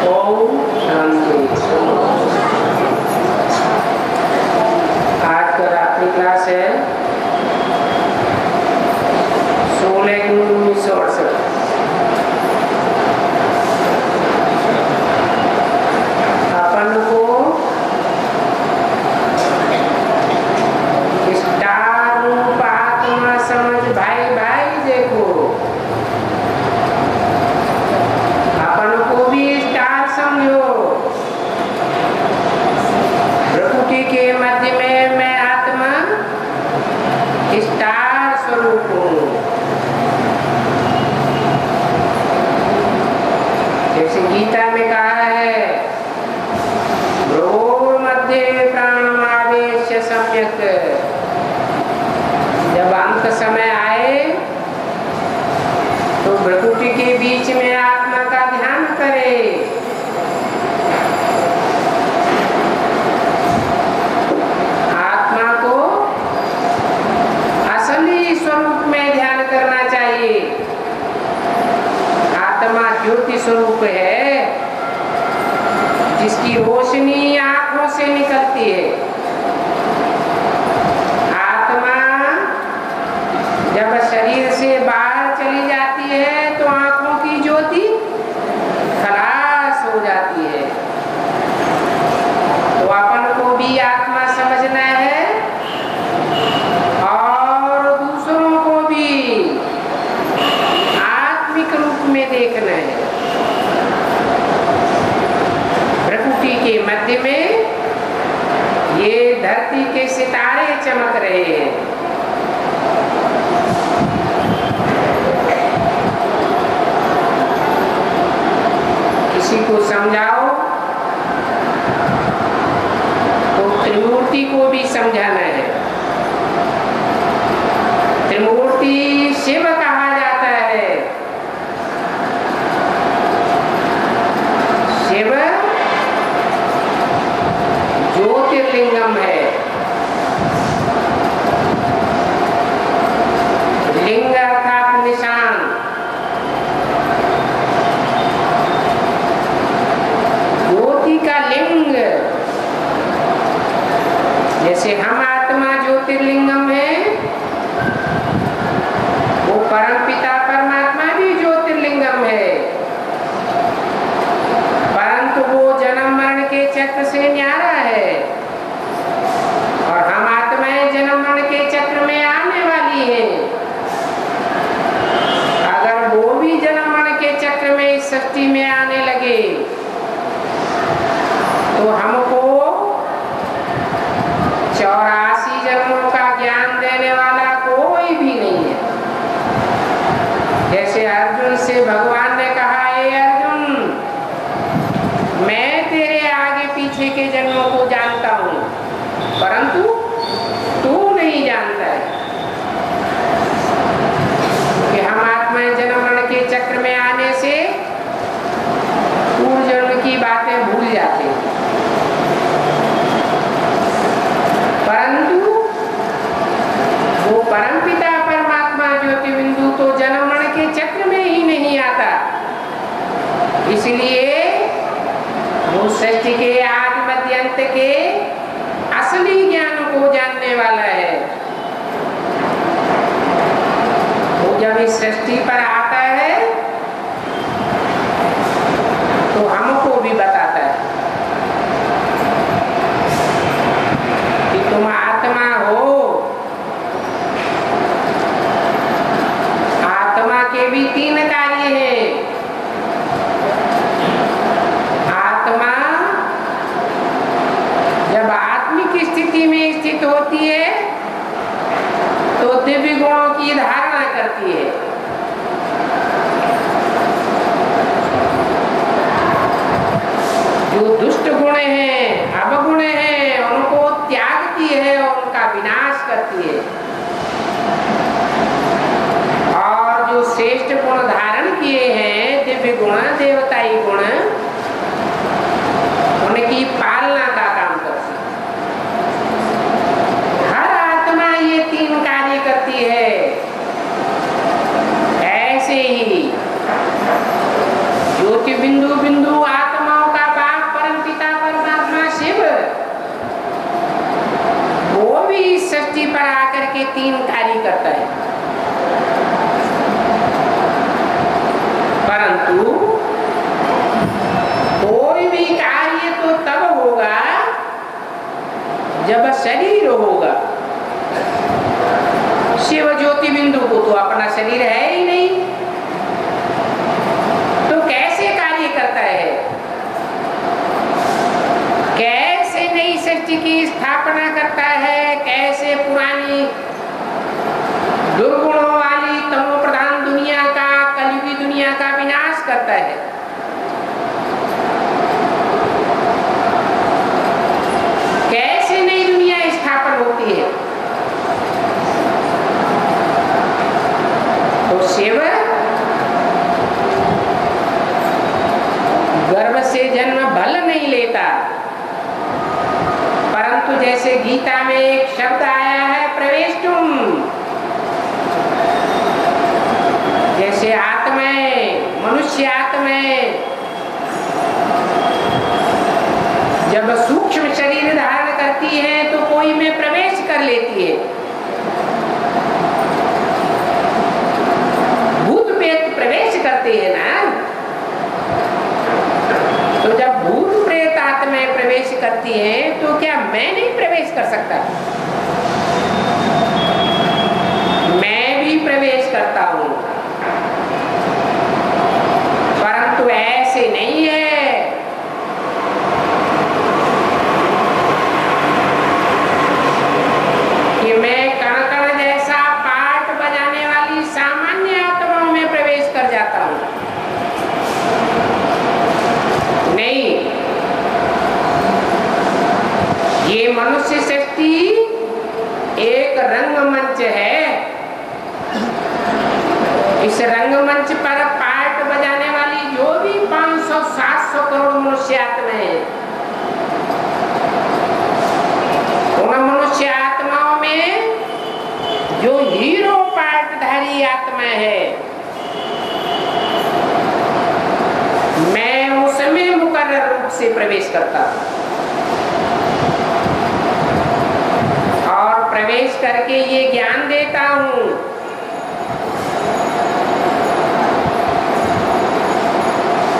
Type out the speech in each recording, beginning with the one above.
ओम शांति। आज का रात्रि क्लास है 16/9/1968। अपन को स्टार रूप आत्मा समझ भाई भाई देखो, अपन को भी स्टार समझो। प्रकृति के मध्य में मैं आत्मा स्टार स्वरूप हूँ। जैसे गीता में कहा है, भ्रूर मध्य प्राणमावेश सम्यक। जब अंत समय आए तो प्रकृति के बीच में आत्मा का ध्यान करे। आत्मा को असली स्वरूप में ध्यान करना चाहिए। आत्मा ज्योति स्वरूप है, जिसकी रोशनी आंखों से निकलती है। आत्मा जब शरीर से बाहर चली जाती है तो आंखों की ज्योति खलास हो जाती है। तो अपन को भी आत्मा समझना है और दूसरों को भी आत्मिक रूप में देखना है। प्रकृति के मध्य में ये धरती के सितारे चमक रहे हैं। किसी को समझाओ तो त्रिमूर्ति को भी समझाना है। त्रिमूर्ति शिव कहा जाता है। शिव ज्योतिर्लिंगम है। लिंग अर्थात निशान। ज्योति का लिंग, जैसे हम आत्मा ज्योतिर्लिंगम है, वो परमपिता परमात्मा भी ज्योतिर्लिंगम है। परंतु वो जन्म मरण के चक्र से न्यारा है और हम आत्माएं जन्म मरण के चक्र में आने वाली हैं। अगर वो भी जन्म मरण के चक्र में इस सृष्टि में आने लगे तो हमको 84 जन्मों का ज्ञान देने वाला कोई भी नहीं है। जैसे अर्जुन से भगवान ने कहा, हे अर्जुन, मैं तेरे आगे पीछे के जन्मों को जानता हूँ, परंतु तू नहीं जानता है। कि हम आत्माएं जन्म मरण के चक्र में आने से पूर्व जन्म की बातें भूल जाते हैं, परंतु वो परमपिता परमात्मा ज्योति बिंदु तो जन्म मरण के चक्र में ही नहीं आता। इसलिए वो सृष्टि के आदि मध्य अंत के असली ज्ञान को जानने वाला है। वो जब इस सृष्टि पर आता है तो हमको भी बताता है कि तुम आत्मा हो। आत्मा के भी 3 कार्य हैं। आत्मा जब आत्मिक स्थिति में स्थित होती है तो दिव्य गुणों की धारणा करती है। जो दुष्ट गुण हैं, अवगुण हैं, उनको त्यागती है और उनका विनाश करती है। और जो श्रेष्ठ गुण धारण किए हैं, दिव्य गुण, देवताई गुण, उनकी पालना का काम करती है। हर आत्मा ये 3 कार्य करती है। ऐसे ही ज्योति बिंदु बिंदु आत्माओं के 3 कार्य करता है, परंतु कोई भी कार्य तो तब होगा जब शरीर होगा। शिव ज्योति बिंदु को तो अपना शरीर है ही नहीं, तो कैसे कार्य करता है? कैसे नई सृष्टि की स्थापना करता है? कैसे पुरानी दुर्गुणों वाली तमो प्रधान दुनिया का, कलयुगी दुनिया का विनाश करता है? कैसे नई दुनिया स्थापन होती है? तो शिव गर्भ से जन्म भल नहीं लेता, परंतु जैसे गीता में एक शब्द आया है प्रवेष्टुम, जैसे आत्माएं, मनुष्य आत्माएं जब सूक्ष्म शरीर धारण करती हैं तो कोई में प्रवेश कर लेती है। भूत प्रेत प्रवेश करते हैं ना, तो जब भूत प्रेत आत्माएं प्रवेश करती हैं तो क्या मैं नहीं प्रवेश कर सकता? मैं भी प्रवेश करता हूं, परंतु ऐसे नहीं है कि मैं कण कण जैसा पाठ बजाने वाली सामान्य आत्माओं में प्रवेश कर जाता हूं। नहीं, ये मनुष्य सृष्टि एक रंगमंच है। इस रंगमंच पर पाठ बजाने वाली जो भी 500-700 करोड़ मनुष्य आत्माएं हैं, उन मनुष्य आत्माओं में जो हीरो पाठधारी आत्मा है, मैं उसमें मुकर्रर रूप से प्रवेश करता हूं और प्रवेश करके ये ज्ञान देता हूं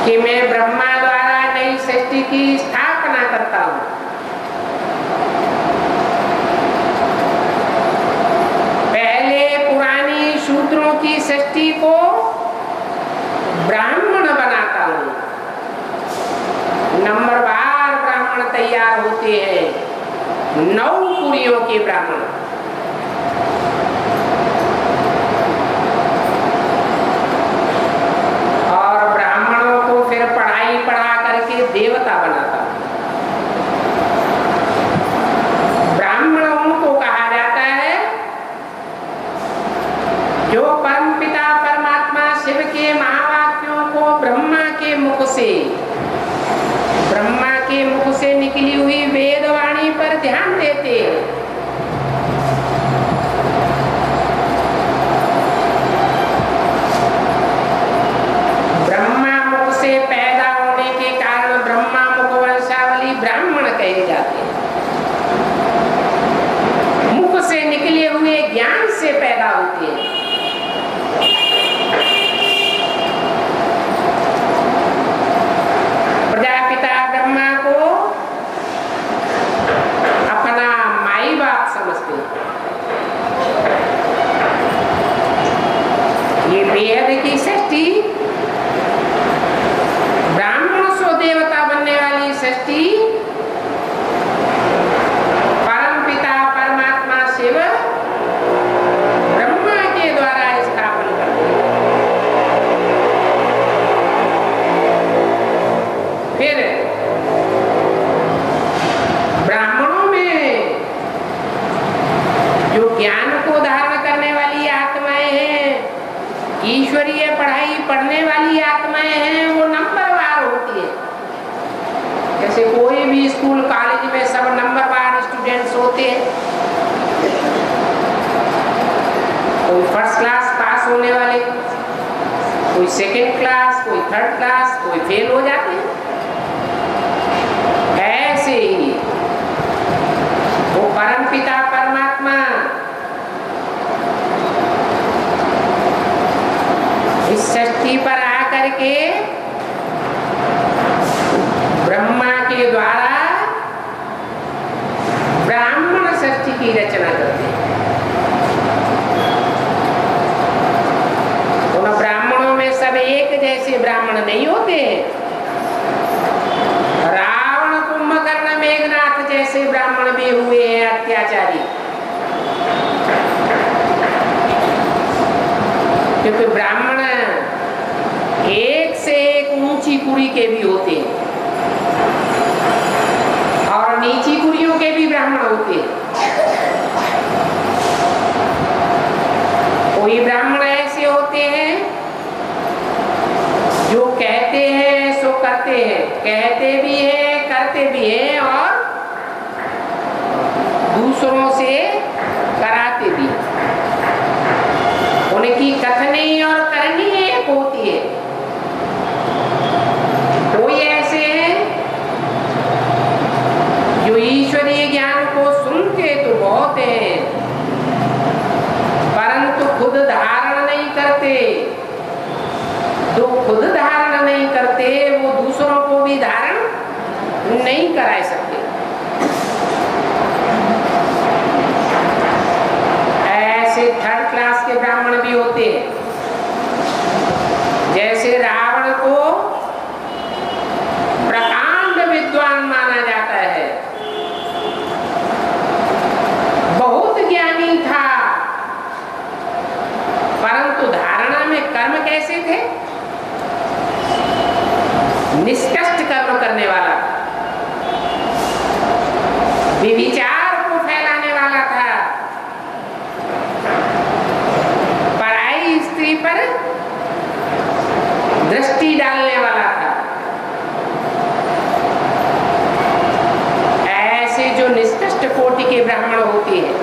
कि मैं ब्रह्मा द्वारा नई सृष्टि की स्थापना करता हूं। पहले पुरानी शूद्रों की सृष्टि को ब्राह्मण बनाता हूं, नंबरवार ब्राह्मण तैयार होते हैं, 9 कुरियों के ब्राह्मण। और ब्राह्मणों को फिर पढ़ाई पढ़ा करके देवता बनाता हूं। ब्राह्मणों को कहा जाता है जो परमपिता परमात्मा शिव के महावाक्यों को ब्रह्मा के मुख से निकली हुई वेदवाणी पर ध्यान देते हैं। ब्रह्मा मुख से पैदा होने के कारण ब्रह्मा मुख वंशावली ब्राह्मण कहे जाते हैं। मुख से निकले हुए ज्ञान से पैदा होते हैं। प्रजापिता ब्रह्मा को अपना माई बाप समझते हैं। ये बेहद की सृष्टि, ब्राह्मण सो देवता बनने वाली सृष्टि परमपिता परमात्मा शिव ब्रह्मा के द्वारा स्थापन करते हैं। फिर ब्राह्मणों में जो ज्ञान को धारण करने वाली आत्माएं हैं, ईश्वरीय पढ़ाई पढ़ने वाली आत्माएं हैं, वो नंबरवार होती है। जैसे कोई भी स्कूल कॉलेज में सब नंबरवार स्टूडेंट्स होते हैं। कोई फर्स्ट क्लास पास होने वाले, कोई सेकंड क्लास, कोई थर्ड क्लास, कोई फेल हो जाते हैं। ऐसे ही वो परमपिता परमात्मा धरती पर आकर के ब्रह्मा के द्वारा ब्राह्मण सृष्टि की रचना करते हैं। उन ब्राह्मणों में सब एक जैसे ब्राह्मण नहीं होते। रावण, कुंभकर्ण, मेघनाथ जैसे ब्राह्मण भी हुए हैं अत्याचारी, क्योंकि ब्राह्मण एक से एक ऊंची कुरी के भी होते हैं और नीची कुरियों के भी ब्राह्मण होते हैं। कोई ब्राह्मण ऐसे होते हैं जो कहते हैं सो करते हैं, कहते भी हैं करते भी हैं और दूसरों से कराते भी हैं। उनकी कथनी और करनी एक होती है। कोई ऐसे हैं जो ईश्वरीय ज्ञान को सुनते तो बहुत हैं, परंतु खुद धारण नहीं करते। जो खुद धारण नहीं करते वो दूसरों को भी धारण नहीं करा सकते। ऐसे थर्ड क्लास के ब्राह्मण भी होते हैं। जैसे रावण को प्रकांड विद्वान माना जाता है, बहुत ज्ञानी था, परंतु धारणा में कर्म कैसे थे? निष्कष्ट कर्म करने वाला, विचार को फैलाने वाला था, पराई स्त्री पर दृष्टि डालने वाला था। ऐसे जो निष्कष्ट कोटि के ब्राह्मण होते हैं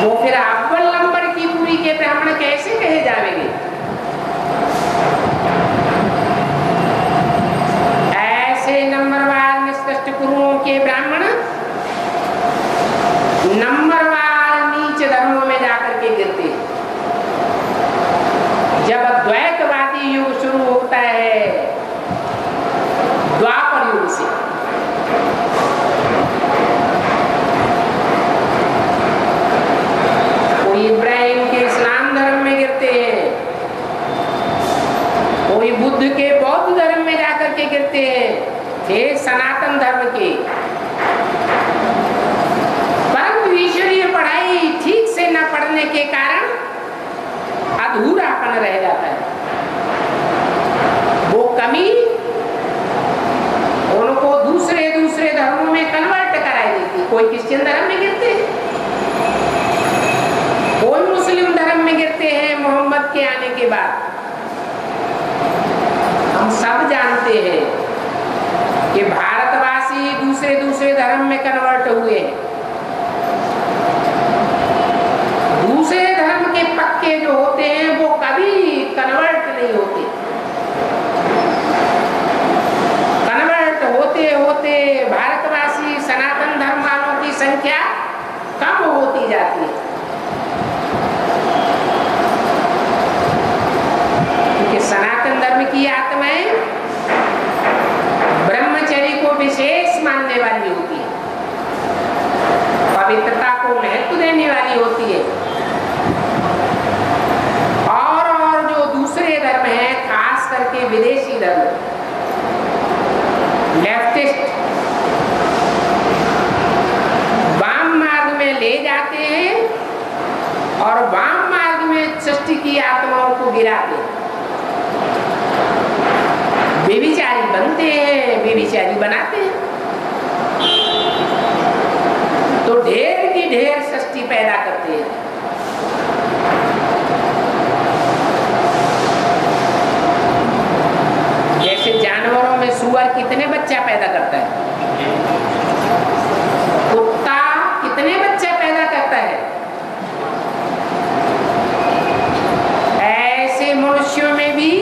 वो फिर अव्वल नंबर की पूरी के ब्राह्मण कैसे कहे जाएंगे? ऐसे नंबरवार निष्कष्ट गुरुओं के ब्राह्मण नंबरवार नीच धर्मों में जाकर के गिरते हैं। जब द्वैतवादी युग शुरू होता है द्वापर युग से, कोई इब्राहिम के इस्लाम धर्म में गिरते हैं, कोई बुद्ध के बौद्ध धर्म में जाकर के गिरते हैं, थे सनातन धर्म के, परंतु ईश्वरीय पढ़ाई ठीक से न पढ़ने के कारण अधूरापन रह जाता है। वो कमी उनको दूसरे दूसरे धर्मों में कन्वर्ट कराई देती। कोई क्रिश्चियन धर्म में गिरते हैं, कोई मुस्लिम धर्म में गिरते हैं मोहम्मद के आने के बाद। हम सब जानते हैं कि भारतवासी दूसरे दूसरे धर्म में कन्वर्ट हुए हैं। दूसरे धर्म के पक्के जो होते हैं वो कभी कन्वर्ट नहीं होते। कन्वर्ट होते होते भारतवासी सनातन धर्म वालों की संख्या कम होती जाती है, क्योंकि सनातन धर्म की आत्माएं ब्रह्मचर्य को विशेष मानने वाली होती है, पवित्रता को महत्व देने वाली होती है। और जो दूसरे धर्म है, खास करके विदेशी धर्म, लेफ्टिस्ट, वाम मार्ग में ले जाते हैं और वाम मार्ग में सृष्टि की आत्माओं को गिराते हैं। व्यभिचारी बनते हैं, व्यभिचारी बनाते हैं, तो ढेर की ढेर सृष्टि पैदा करते हैं। जैसे जानवरों में सुअर कितने बच्चा पैदा करता है, कुत्ता कितने बच्चा पैदा करता है, ऐसे मनुष्यों में भी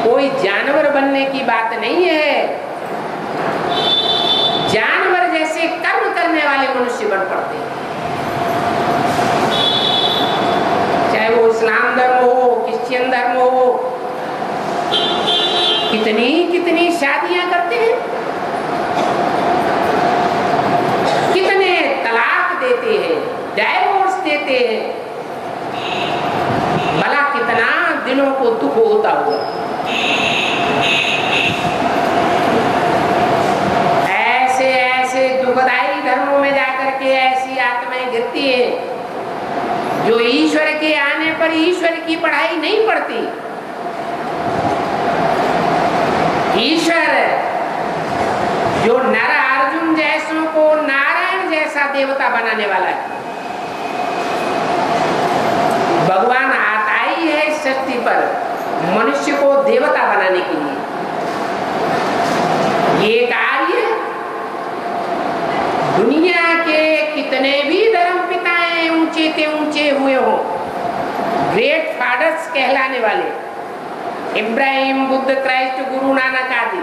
कोई जानवर बनने की बात नहीं है। जानवर जैसे कर्म करने वाले मनुष्य बन पड़ते हैं, चाहे वो इस्लाम धर्म हो, जैन धर्म हो, कितनी कितनी शादियां करते हैं, कितने तलाक देते हैं, डाइवोर्स देते हैं, भला कितना दिलों को दुख होता हुआ। ऐसे ऐसे दुखदायी धर्मों में जाकर के ऐसी आत्माएं गिरती हैं जो ईश्वर के आने पर ईश्वर की पढ़ाई नहीं पढ़ती। ईश्वर जो नर अर्जुन जैसों को नारायण जैसा देवता बनाने वाला है, भगवान आता ही है इस सृष्टि पर मनुष्य को देवता बनाने के लिए। ये कार्य दुनिया के कितने भी धर्म पिताएं ऊंचे से ऊंचे हुए हो, ग्रेट फादर्स कहलाने वाले इब्राहिम, बुद्ध, क्राइस्ट, गुरु नानक आदि,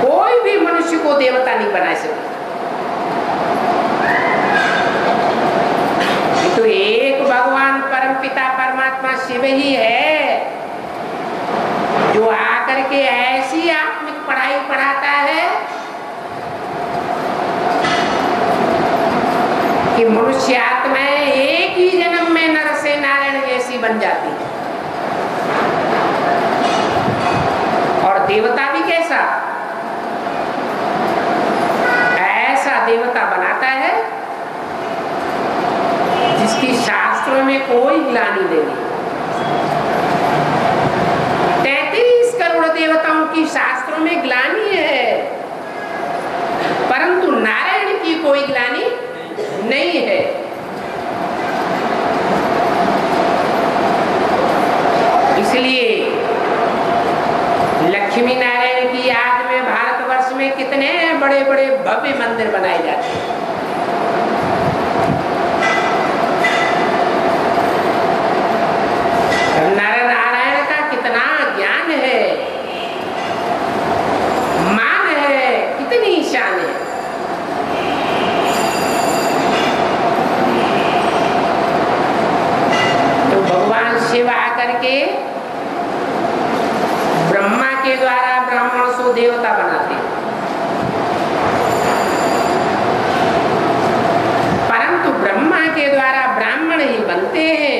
कोई भी मनुष्य को देवता नहीं बना सके। तो एक भगवान परम पिता परमात्मा शिव ही है जो आकर के ऐसी आत्मिक पढ़ाई पढ़ाता है कि मनुष्य आत्माएं एक ही जन्म में नर से नारायण जैसी बन जाती है। और देवता भी कैसा, ऐसा देवता बनाता है जिसकी शास्त्रों में कोई ग्लानि नहीं। 33 करोड़ देवताओं की शास्त्रों में ग्लानि है, परंतु नारायण की कोई ग्लानि नहीं है। इसलिए लक्ष्मी नारायण की याद में भारतवर्ष में कितने बड़े बड़े भव्य मंदिर बनाए जाते हैं। नर नारायण का कितना ज्ञान है, मान है, कितनी शान है। तो भगवान शिव आकर के ब्रह्मा के द्वारा ब्राह्मण को देवता बनाते हैं, परंतु ब्रह्मा के द्वारा ब्राह्मण ही बनते हैं।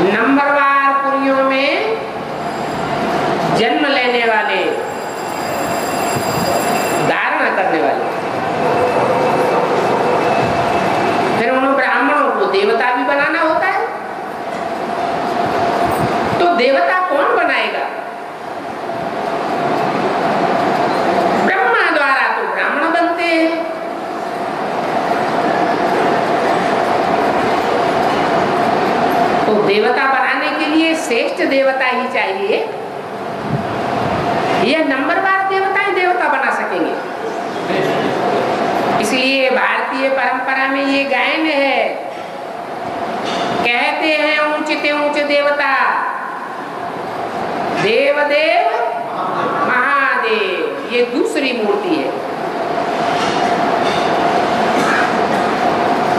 नंबरवार पुरियों में जन्म लेने वाले, धारणा करने वाले, फिर उन ब्राह्मणों को देवता भी बनाना होता है। तो देवता कौन बनाएगा? ब्रह्मा द्वारा तो ब्राह्मण बनते हैं। तो देवता बनाने के लिए श्रेष्ठ देवता ही चाहिए, यह नंबरवार देवताएं देवता बना सकेंगे। इसलिए भारतीय परंपरा में ये गायन है, कहते हैं ऊंचे ऊंचे देवता देवदेव महादेव, ये दूसरी मूर्ति है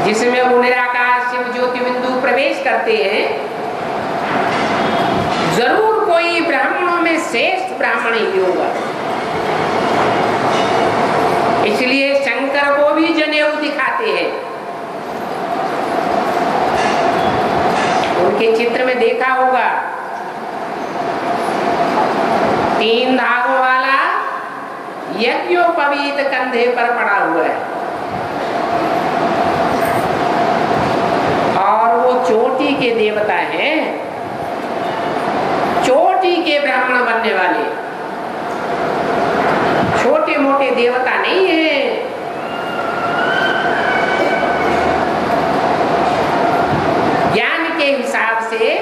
जिसमें वो निराकार शिव ज्योति बिंदु प्रवेश करते हैं। जरूर कोई ब्राह्मणों में श्रेष्ठ ब्राह्मण ही होगा। इसलिए शंकर को भी जनेऊ दिखाते हैं। उनके चित्र में देखा होगा 3 धागों वाला यज्ञोपवीत कंधे पर पड़ा हुआ है और वो चोटी के देवता हैं, चोटी के ब्राह्मण बनने वाले, छोटे मोटे देवता नहीं है। ज्ञान के हिसाब से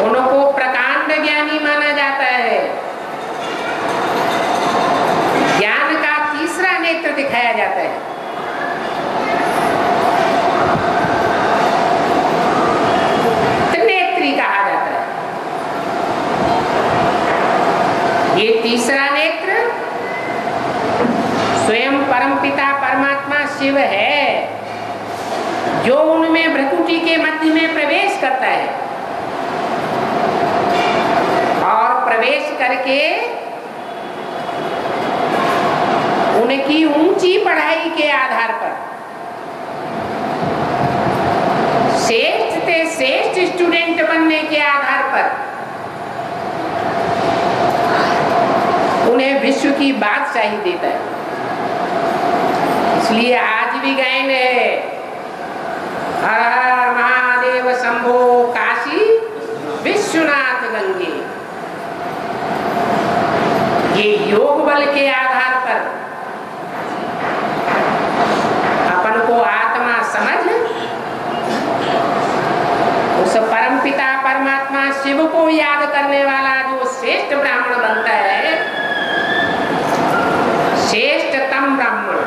उनको प्रकांड ज्ञानी माना जाता है। ज्ञान का तीसरा नेत्र दिखाया जाता है। त्रिनेत्री कहा जाता है। ये तीसरा नेत्र स्वयं परमपिता परमात्मा शिव है जो उनमें भ्रकुटी के मध्य में प्रवेश करता है और प्रवेश करके उनकी ऊंची पढ़ाई के आधार पर श्रेष्ठ से श्रेष्ठ स्टूडेंट बनने के आधार पर उन्हें विश्व की बादशाही देता है। इसलिए आज भी गायन है, हर हर महादेव शंभो काशी विश्वनाथ गंगे। ये योग बल के आधार पर अपन को आत्मा समझ उस परमपिता परमात्मा शिव को याद करने वाला जो श्रेष्ठ ब्राह्मण बनता है, श्रेष्ठतम ब्राह्मण,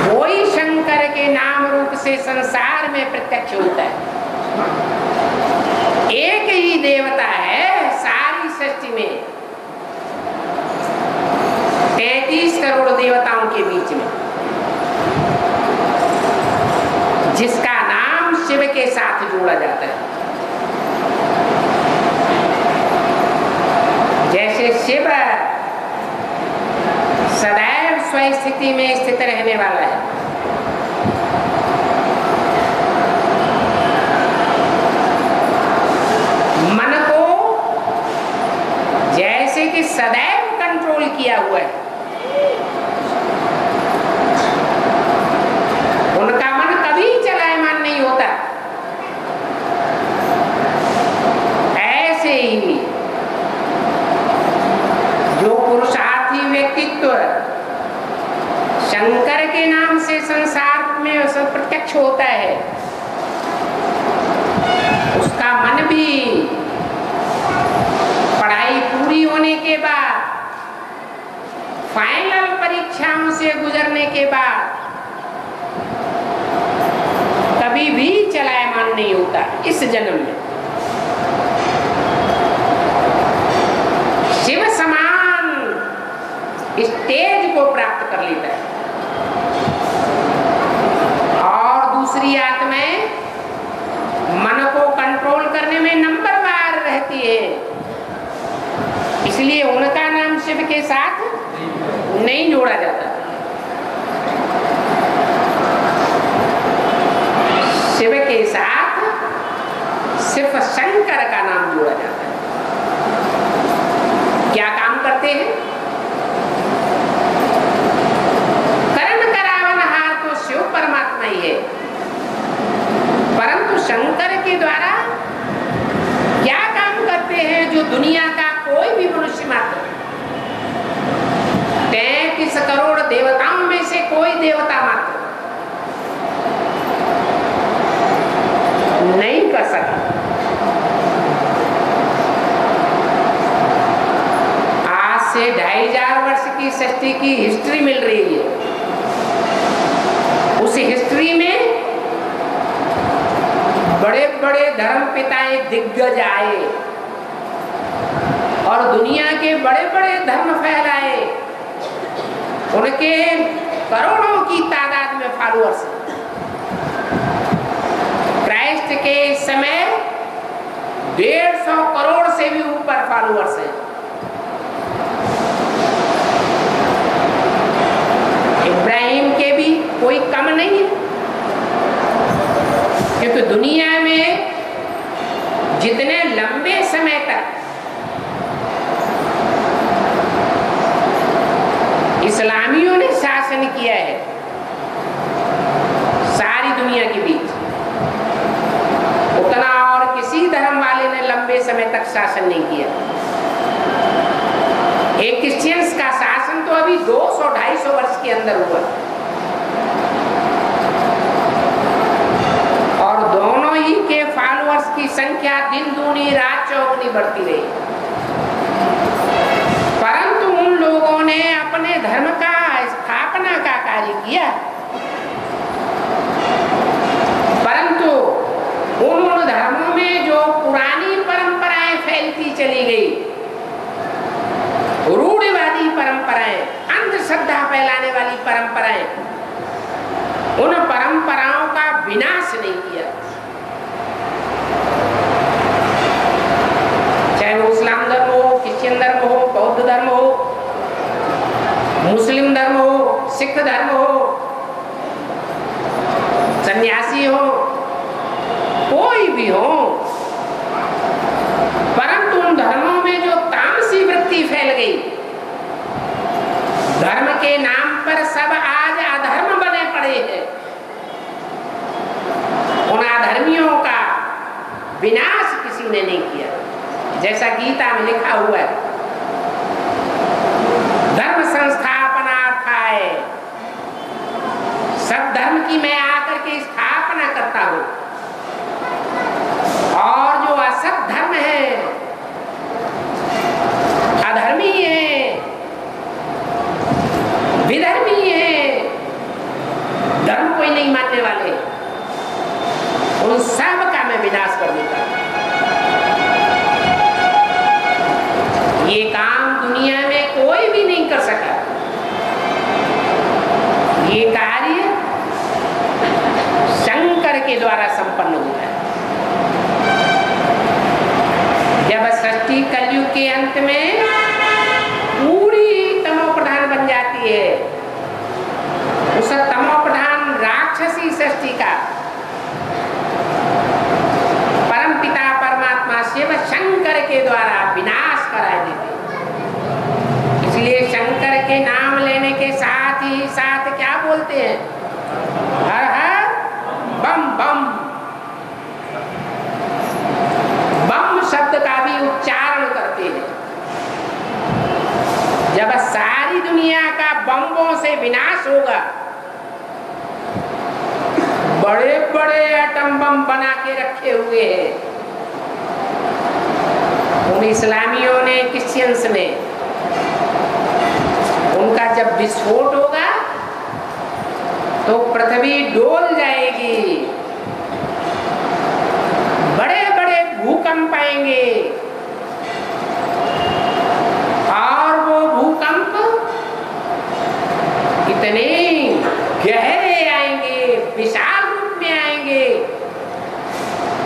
वही शंकर के नाम रूप से संसार में प्रत्यक्ष होता है। एक ही देवता है सारी सृष्टि में, 33 करोड़ देवताओं के बीच में, जिसका नाम शिव के साथ जोड़ा जाता है। जैसे शिव सदैव स्वस्थिति में स्थित रहने वाला है, मन को जैसे कि सदैव कंट्रोल किया हुआ है, उनका मन कभी चलायमान नहीं होता। ऐसे ही जो पुरुषार्थी व्यक्तित्व शंकर के नाम से संसार में प्रत्यक्ष होता है, उसका मन भी पढ़ाई पूरी होने के बाद, फाइनल परीक्षाओं से गुजरने के बाद कभी भी चलायमान नहीं होता। इस जन्म में शिव समान स्टेज को प्राप्त कर लेता है और दूसरी आत्माएं मन को कंट्रोल करने में नंबरवार रहती है, इसलिए उनका नाम शिव के साथ नहीं जोड़ा जाता। शिव के साथ सिर्फ शंकर का नाम जोड़ा जाता है। क्या काम करते हैं? कर्म करावनहार तो शिव परमात्मा ही है, परंतु शंकर के द्वारा क्या काम करते हैं जो दुनिया का कोई भी मनुष्य मात्र 33 करोड़ देवताओं में से कोई देवता मात्र नहीं कर सका। आज से 2500 वर्ष की सृष्टि की हिस्ट्री मिल रही है। उस हिस्ट्री में बड़े बड़े धर्म पिताएं दिग्गज आए और दुनिया के बड़े बड़े धर्म फैलाए, उनके करोड़ों की तादाद में फॉलोअर्स। क्राइस्ट के समय 150 करोड़ से भी ऊपर फॉलोअर्स हैं। इब्राहिम के भी कोई कम नहीं है, क्योंकि दुनिया में जितने लंबे समय तक इस्लामियों ने शासन किया है सारी दुनिया के बीच, उतना और किसी धर्म वाले ने लंबे समय तक शासन नहीं किया। एक क्रिश्चियंस का शासन तो अभी 200-250 वर्ष के अंदर हुआ और दोनों ही के फॉलोअर्स की संख्या दिन दूनी रात चौगुनी बढ़ती रही। परंतु उन लोगों ने अपने धर्म का स्थापना का कार्य किया, परंतु उन धर्मों में जो पुरानी परंपराएं फैलती चली गई, रूढ़िवादी परंपराएं, अंधश्रद्धा फैलाने वाली परंपराएं, उन परंपराओं का विनाश नहीं किया। चाहे वो इस्लाम धर्म हो, क्रिश्चियन धर्म हो, बौद्ध धर्म हो, मुस्लिम धर्म हो, सिख धर्म हो, सन्यासी हो, कोई भी हो, परंतु उन धर्मों में जो तामसी वृत्ति फैल गई, धर्म के नाम पर सब आज अधर्म बने पड़े हैं। उन अधर्मियों का विनाश किसी ने नहीं किया। जैसा गीता में लिखा हुआ है, धर्म संस्थापनार्थाय, सब धर्म की मैं आकर के स्थापना करता हूं, और जो असत धर्म है, अधर्मी है, विधर्मी है, धर्म कोई नहीं मानने वाले, उन सब का मैं विनाश कर देता हूं। ये काम दुनिया में कोई भी नहीं कर सका। ये कार्य शंकर के द्वारा संपन्न हुआ है। जब सृष्टि कलयुग के अंत में पूरी तमो प्रधान बन जाती है, उस तमो प्रधान राक्षसी सृष्टि का परम पिता परमात्मा शिव शंकर के द्वारा विनाश करा देते। इसलिए शंकर के नाम लेने के साथ ही साथ क्या बोलते हैं? हर हर बम बम। बम शब्द का भी उच्चारण करते हैं। जब सारी दुनिया का बम्बों से विनाश होगा, बड़े बड़े एटम बम बना के रखे हुए हैं उन इस्लामियों ने, क्रिश्चियंस ने, उनका जब विस्फोट होगा तो पृथ्वी डोल जाएगी, बड़े बड़े भूकंप आएंगे, और वो भूकंप इतने गहरे आएंगे, विशाल रूप में आएंगे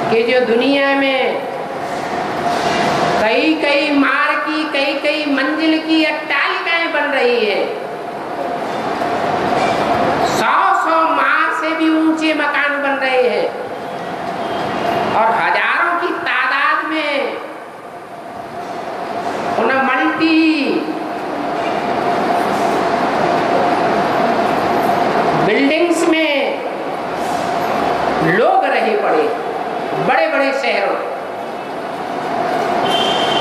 कि जो दुनिया में कई कई मार की, कई कई मंजिल की अट्टालिकाएं बन रही है, 100-100 मार से भी ऊंचे मकान बन रहे हैं, और हजारों की तादाद में उन मल्टी बिल्डिंग्स में लोग रहे पड़े, बड़े बड़े शहरों।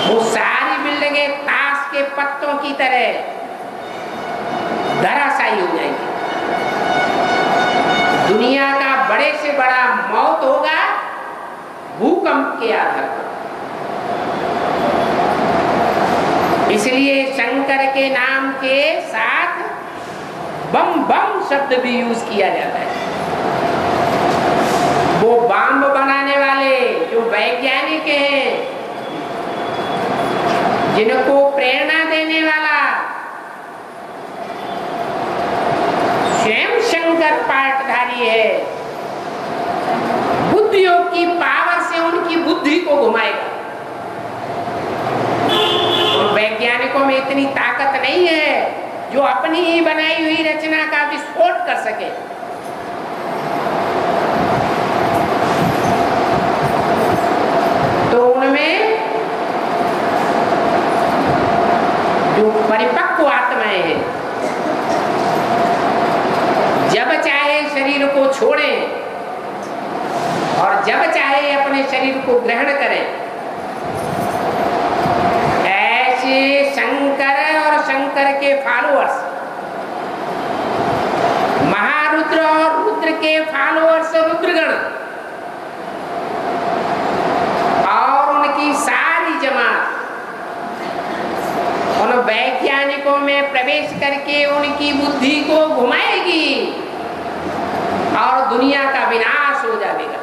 वो सारी बिल्डिंगें ताश के पत्तों की तरह धराशायी हो जाएंगी। दुनिया का बड़े से बड़ा मौत होगा भूकंप के आधार पर। इसलिए शंकर के नाम के साथ बम बम शब्द भी यूज किया जाता है। वो बम बनाने वाले जो वैज्ञानिक हैं, जिनको प्रेरणा देने वाला स्वयं शंकर पाठधारी है, बुद्धियोग की पावर से उनकी बुद्धि को घुमाएगा। उन वैज्ञानिकों में इतनी ताकत नहीं है जो अपनी ही बनाई हुई रचना का विस्फोट कर सके। तो उनमें जो परिपक्व आत्माएं हैं, जब चाहे शरीर को छोड़ें और जब चाहे अपने शरीर को ग्रहण करें, ऐसे शंकर और शंकर के फॉलोअर्स, महारुद्र और रुद्र के फॉलोअर्स रुद्रगण और उनकी सारी जमात उन वैज्ञानिकों में प्रवेश करके उनकी बुद्धि को घुमाएगी और दुनिया का विनाश हो जाएगा।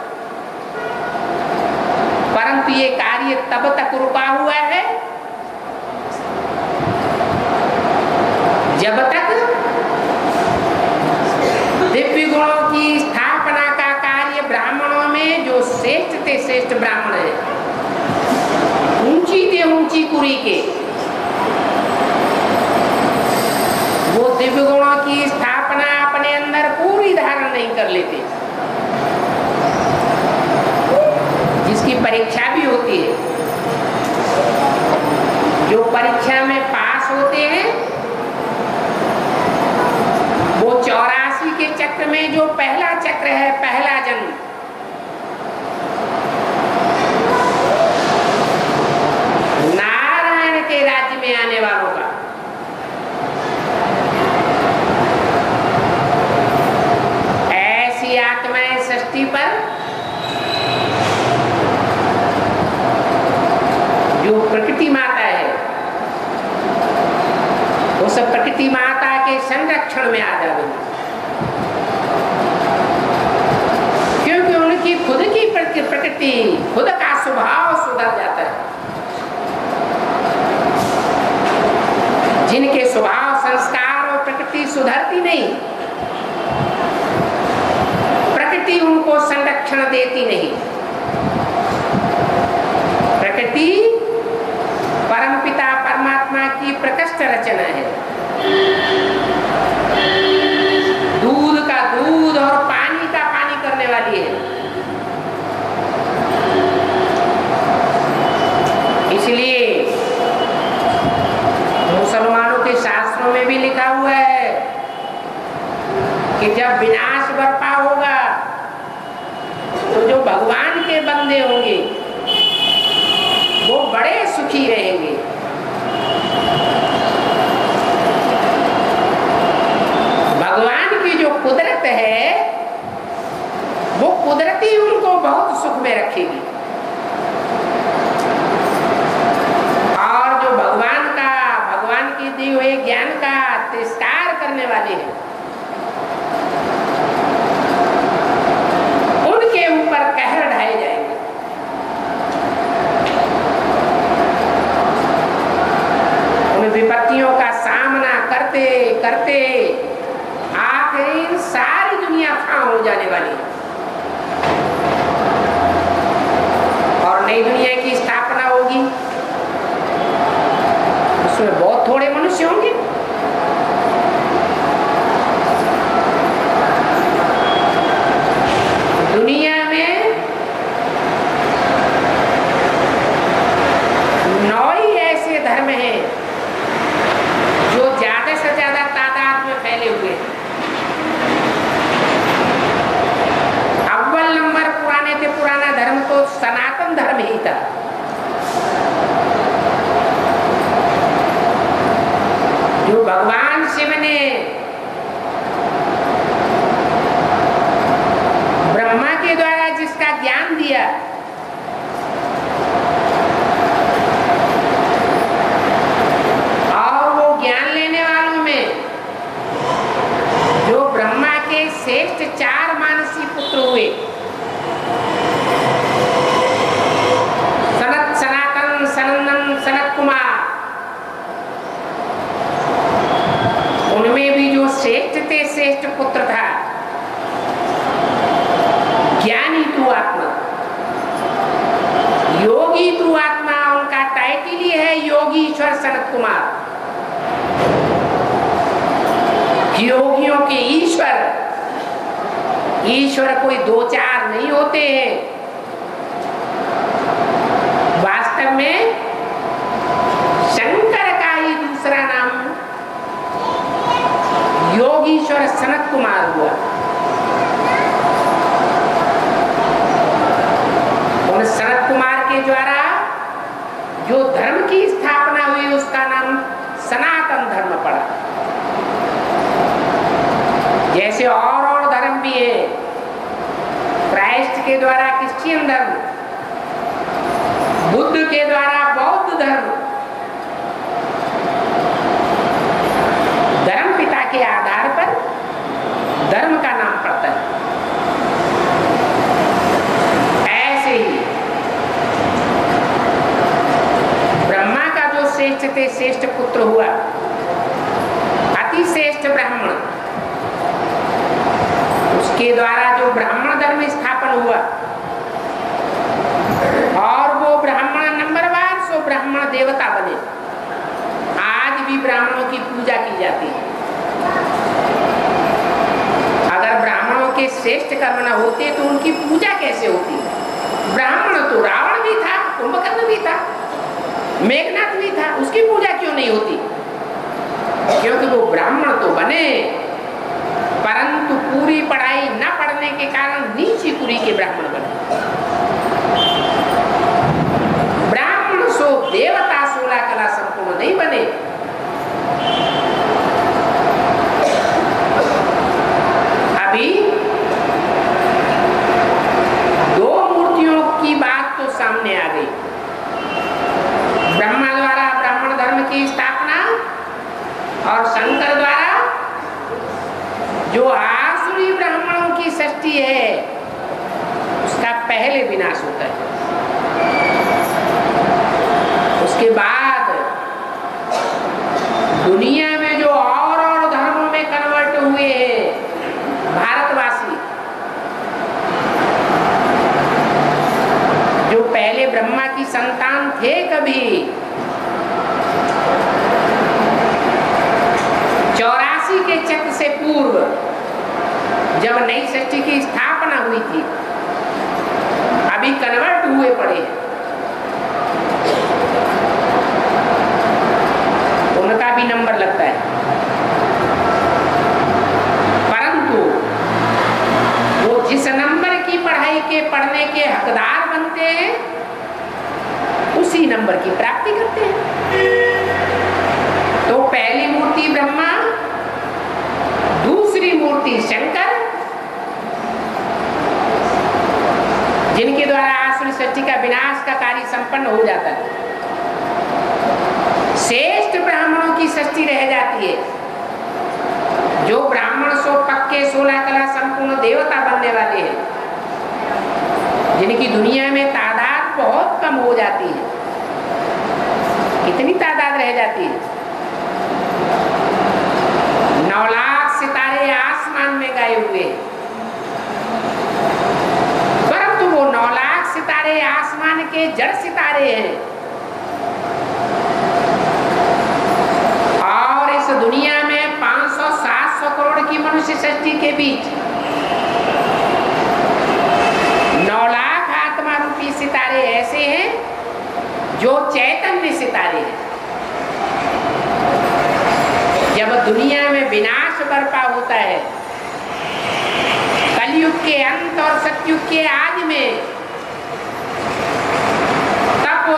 परंतु ये कार्य तब तक रुका हुआ है जब तक कुची कुरी के वो दिव्य गुणों की स्थापना अपने अंदर पूरी धारण नहीं कर लेते, जिसकी परीक्षा भी होती है। जो परीक्षा में पास होते हैं वो 84 के चक्र में जो पहला चक्र है, पहला जन्म, नारायण के राज्य में आने वालों का, ऐसी आत्माएं सृष्टि पर जो प्रकृति माता है उस प्रकृति माता के संरक्षण में आ जाएगी, क्योंकि उनकी खुद की प्रकृति, खुद का स्वभाव सुधर जाता है। जिनके स्वभाव, संस्कार और प्रकृति सुधरती नहीं, प्रकृति उनको संरक्षण देती नहीं। प्रकृति परमपिता परमात्मा की प्रकृष्ट रचना है। दूध का दूध और पानी का पानी करने वाली है। इसलिए मुसलमानों के शास्त्रों में भी लिखा हुआ है कि जब विनाश बरपा होगा तो जो भगवान के बंदे होंगे वो बड़े सुखी रहेंगे। भगवान की जो कुदरत है वो कुदरती उनको बहुत सुख में रखेगी, और जो भगवान की दिए हुए ज्ञान का तिरस्कार करने वाले हैं उनके ऊपर कहर ढाए जाएंगे। विपत्तियों का सामना करते करते आखिर सारी दुनिया खां हो जाने वाली है और नई दुनिया की स्थापना होगी। उसमें बहुत थोड़े मनुष्य होंगे। दुनिया में 9 ही ऐसे धर्म हैं जो ज्यादा से ज्यादा तादाद में फैले हुए हैं। अव्वल नंबर पुराने से पुराना धर्म तो सनातन धर्म ही था। जो भगवान शिव ने ब्रह्मा के द्वारा जिसका ज्ञान दिया, श्रेष्ठ 4 मानसी पुत्र हुए, सनत, सनातन, सनंदन, सनत कुमार। उनमें भी जो श्रेष्ठ थे, श्रेष्ठ पुत्र था ज्ञानी तू आत्मा, योगी तू आत्मा। उनका टाइटल ही है योगीश्वर सनत कुमार, योगियों के ईश्वर। ईश्वर कोई 2-4 नहीं होते हैं, वास्तव में शंकर का ही दूसरा नाम योगीश्वर सनत कुमार हुआ। उन सनत कुमार के द्वारा जो धर्म की स्थापना हुई उसका नाम सनातन धर्म पड़ा। जैसे और धर्म भी है, क्राइस्ट के द्वारा क्रिश्चियन धर्म, बुद्ध के द्वारा बौद्ध धर्म, धर्म पिता के आधार पर धर्म का नाम पड़ता है। ऐसे ही ब्रह्मा का जो श्रेष्ठ थे, श्रेष्ठ पुत्र हुआ अति श्रेष्ठ ब्राह्मण, उसके द्वारा जो ब्राह्मण धर्म स्थापन हुआ और वो ब्राह्मण नंबरवार सो ब्राह्मण देवता बने। आज भी ब्राह्मणों की पूजा की जाती है। अगर ब्राह्मणों के श्रेष्ठ कर्म न होते तो उनकी पूजा कैसे होती? ब्राह्मण तो रावण भी था, कुंभकर्ण भी था, मेघनाथ भी था, उसकी पूजा क्यों नहीं होती? क्योंकि वो ब्राह्मण तो बने, परंतु पूरी पढ़ाई न पढ़ने के कारण नीची कुरी के ब्राह्मण बने। ब्राह्मण सो देवता 16 कला संपूर्ण नहीं बने। अभी दो मूर्तियों की बात तो सामने आ गई। ब्रह्मा द्वारा ब्राह्मण धर्म की स्थापना और शंकर द्वारा जो आसुरी ब्राह्मणों की सृष्टि है उसका पहले विनाश होता है। उसके बाद दुनिया में जो और धर्मों में कन्वर्ट हुए हैं भारतवासी, जो पहले ब्रह्मा की संतान थे, कभी 84 के चक्र से पूर्व जब नई सृष्टि की स्थापना हुई थी, अभी कन्वर्ट हुए पड़े हैं। उनका भी नंबर लगता है, परंतु वो जिस नंबर की पढ़ाई के पढ़ने के हकदार बनते हैं उसी नंबर की प्राप्ति करते हैं। तो पहली मूर्ति ब्रह्मा, दूसरी मूर्ति शंकर, जिनके द्वारा आसुरी सृष्टि का विनाश का कार्य संपन्न हो जाता है। श्रेष्ठ ब्राह्मणों की सृष्टि रह जाती है। जो ब्राह्मण सो पक्के 16 कला संपूर्ण देवता बनने वाले हैं, जिनकी दुनिया में तादाद बहुत कम हो जाती है। कितनी तादाद रह जाती है? 9 लाख सितारे आसमान में गए हुए हैं, परंतु वो 9 लाख सितारे आसमान के जड़ सितारे हैं। और इस दुनिया में 500-700 करोड़ की मनुष्य सृष्टि के बीच 9 लाख आत्मा रूपी सितारे ऐसे हैं जो चैतन्य सितारे हैं। जब दुनिया में विनाश बरपा होता है, कलयुग के अंत और सतयुग के आदि में, तब वो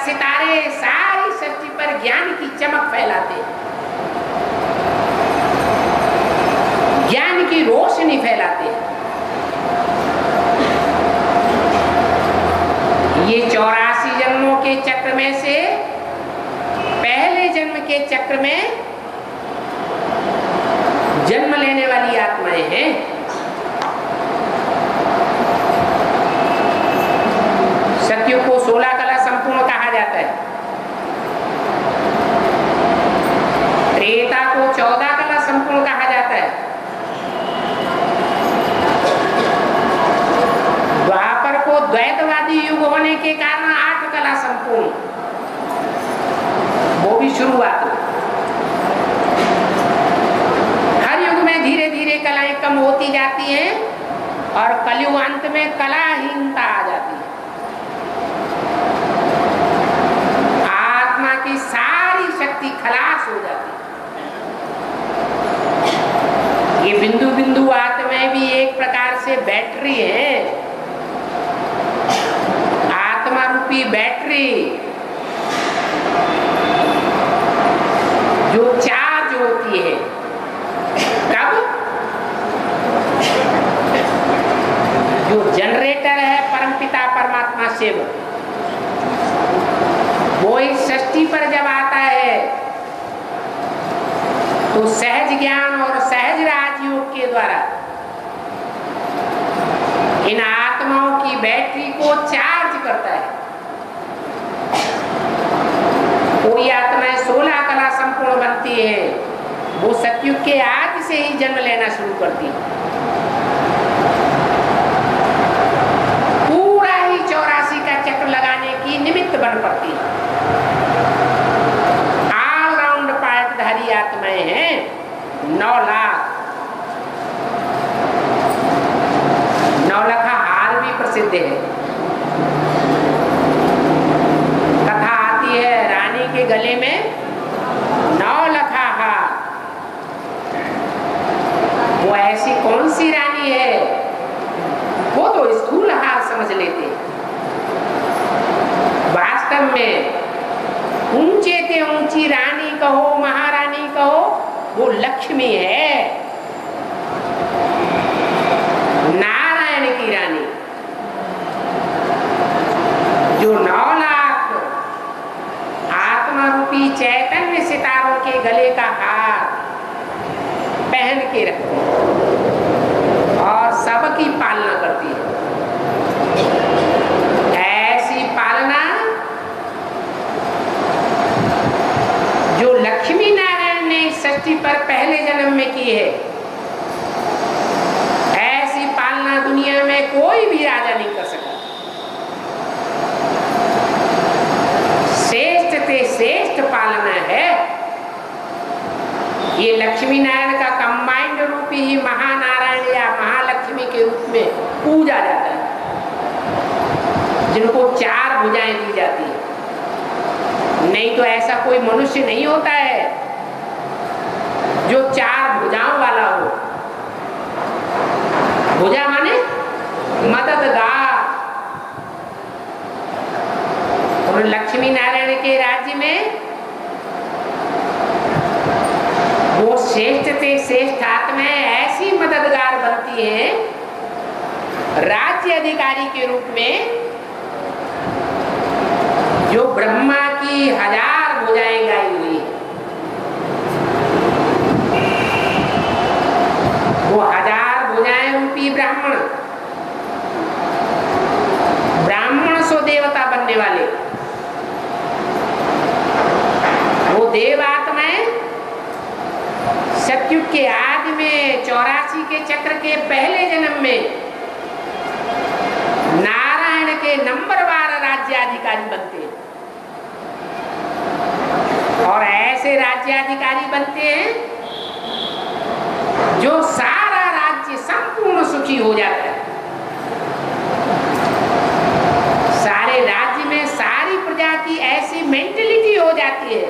सितारे सारी सृष्टि पर ज्ञान की चमक फैलाते हैं, ज्ञान की रोशनी फैलाते हैं। ये 84 जन्मों के चक्र में से पहले जन्म के चक्र में जन्म लेने वाली आत्माएं हैं। सत्युग को 16 कला संपूर्ण कहा जाता है, त्रेता को 14 कला संपूर्ण कहा जाता है, द्वापर को द्वैतवादी युग होने के कारण 8 कला संपूर्ण, वो भी शुरुआत। हर युग में धीरे धीरे कलाएं कम होती जाती हैं और कलयुग अंत में कलाहीनता आ जाती है। आत्मा की सारी शक्ति खलास हो जाती है। ये बिंदु बिंदु आत्माएं भी एक प्रकार से बैटरी है, आत्मा रूपी बैटरी जो चार्ज होती है। कब? जो जनरेटर है परमपिता परमात्मा शिव, वो इस सृष्टि पर जब आता है तो सहज ज्ञान और सहज राजयोग के द्वारा इन आत्माओं की बैटरी को चार्ज करता है। कोई आत्माएं 16 कला संपूर्ण बनती है, वो सतयुग के आदि से ही जन्म लेना शुरू करती है। पूरा ही 84 का चक्र लगाने की निमित्त बन पड़ती है। आत्माएं हैं 9 लाख। 9 लाख हार भी प्रसिद्ध है। कथा आती है रानी के गले में 9 लाख हार। वो ऐसी कौन सी रानी है? वो तो स्थूल हार समझ लेते। वास्तव में ऊंचे से ऊंची रानी कहो, महारानी कहो, वो लक्ष्मी है, नारायण की रानी, जो 9 लाख आत्मा रूपी चैतन्य सितारों के गले का हार पहन के रखती और सबकी पालना करती है। ऐसी पालना जो लक्ष्मी नारायण ने सृष्टि पर पहले जन्म में की है, ऐसी पालना दुनिया में कोई भी राजा नहीं कर सका। श्रेष्ठ से श्रेष्ठ पालना है। ये लक्ष्मी नारायण का कंबाइंड रूप ही महानारायण या महालक्ष्मी के रूप में पूजा जाता है, जिनको 4 भुजाएं दी जाती है। नहीं तो ऐसा कोई मनुष्य नहीं होता है जो 4 भुजाओं वाला हो। भुजा माने मददगार। और लक्ष्मी नारायण के राज्य में वो श्रेष्ठ से श्रेष्ठ आत्माएं ऐसी मददगार बनती हैं राज्य अधिकारी के रूप में, जो ब्रह्मा की 1000 भुजाएं गाई हुई। वो 1000 भुजाएं रूपी ब्राह्मण, ब्राह्मण सो देवता बनने वाले, वो देव आत्माएं सतयुग के आदि में 84 के चक्र के पहले जन्म में नारायण के नंबरवार राज्याधिकारी बनते हैं। और ऐसे राज्याधिकारी बनते हैं जो सारा राज्य संपूर्ण सुखी हो जाता है। सारे राज्य में सारी प्रजा की ऐसी मेंटेलिटी हो जाती है